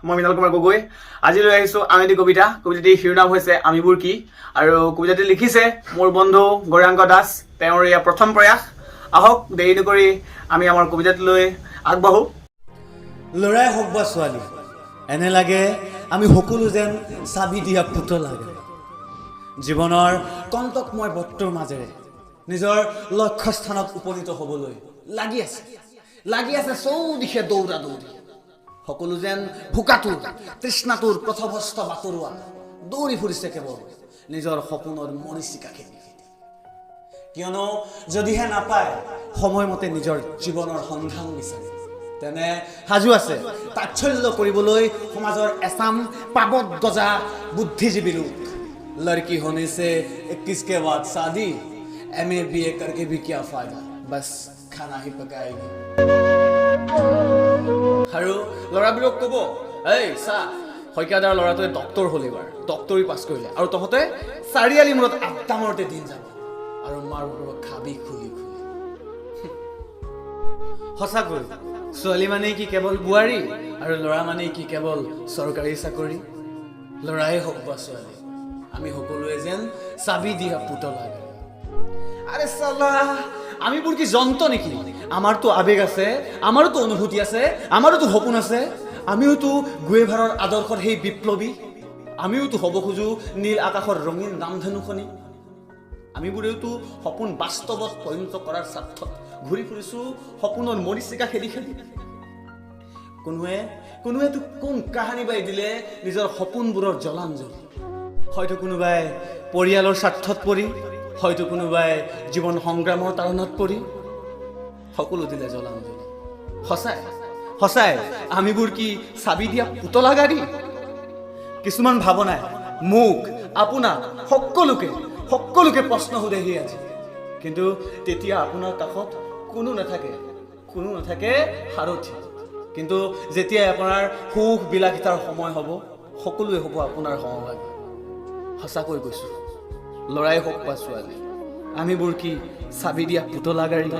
মই মৃণাল কুমাৰ গগৈ আজি লৈ আহিছোঁ আন এটি কবিতা। কবিতাটিৰ শিৰোনাম হৈছে আমিবোৰ কি, আৰু কবিতাটি লিখিছে মোৰ বন্ধু গৌৰাংগ দাস। তেওঁৰ এয়া প্ৰথম প্ৰয়াস। আহক দেৰি নকৰি আমি আমাৰ কবিতাটোলৈ আগবাঢ়ো। ল'ৰাই হওক বা ছোৱালী, এনে লাগে আমি সকলো যেন চাবি দিয়া পুতলা। জীৱনৰ কণ্টকময় বৰ্তৰ মাজেৰে নিজৰ লক্ষ্যস্থানত উপনীত হ'বলৈ লাগি আছে চৌদিশে দৌৰা দৌৰি। সকলো যেন ভোকাটোৰ তৃষ্ণাটোৰ পথভ্ৰষ্ট বাতৰুৱা দৌৰি ফুৰিছে কেৱল নিজৰ সপোনৰ মৰীচিকাখিনি। কিয়নো যদিহে নাপায় সময়মতে নিজৰ জীৱনৰ সন্ধান বিচাৰে, তেনে সাজু আছে তাচ্ছল্য কৰিবলৈ সমাজৰ এচাম পাবত গজা বুদ্ধিজীৱী লোক। লড়কি होने से 21 के बाद शादी, MA BA करके भी क्या फायदा, बस खाना ही पकाएगी। আৰু ল'ৰাবোৰক ক'ব, এই চা শইকীয়াদাৰ ল'ৰাটোৱে ডক্তৰ হ'ল, এইবাৰ ডক্তৰী পাছ কৰিলে, আৰু তহঁতে চাৰিআলি মূৰত আড্ডা মাৰোঁতে দিন যাব আৰু মাৰ খাবি খুলি খুলি। সঁচাকৈ ছোৱালী মানে কি কেৱল বোৱাৰী, আৰু ল'ৰা মানে কি কেৱল চৰকাৰী চাকৰি? ল'ৰাই হওক বা ছোৱালী, আমি সকলোৱে যেন চাবি দিয়া পুতলা। আৰে চালা, আমিবোৰ কি যন্ত্ৰ নেকি? আমাৰতো আৱেগ আছে, আমাৰোতো অনুভূতি আছে, আমাৰোতো সপোন আছে। আমিওতো গুয়েভাৰৰ আদৰ্শৰ সেই বিপ্লৱী। আমিওতো হ'ব খোজো নীল আকাশৰ ৰঙীন ৰামধেনুখনি। আমিবোৰেওতো সপোন বাস্তৱত পৰিণত কৰাৰ স্বাৰ্থত ঘূৰি ফুৰিছোঁ সপোনৰ মৰীচিকা খেলি খেলি। কোনোৱেতো কোন কাহানী বাই দিলে নিজৰ সপোনবোৰৰ জলাঞ্জলি। হয়তো কোনোবাই পৰিয়ালৰ স্বাৰ্থত পৰি, হয়তো কোনোবাই জীৱন সংগ্ৰামৰ তাৰণত পৰি, সকলো দিলে জলাঞ্জলি। সঁচাই আমিবোৰ কি চাবি দিয়া পুতলা গাড়ী? কিছুমান ভাৱনাই মোক আপোনাক সকলোকে প্ৰশ্ন সোধেহি আজি। কিন্তু তেতিয়া আপোনাৰ কাষত কোনো নাথাকে সাৰথি। কিন্তু যেতিয়াই আপোনাৰ সুখ বিলাসিতাৰ সময় হ'ব, সকলোৱে হ'ব আপোনাৰ সহভাগী। সঁচাকৈ কৈছোঁ, ল'ৰাই হওক বা ছোৱালী, আমিবোৰ কি চাবি দিয়া পুতলা গাড়ী?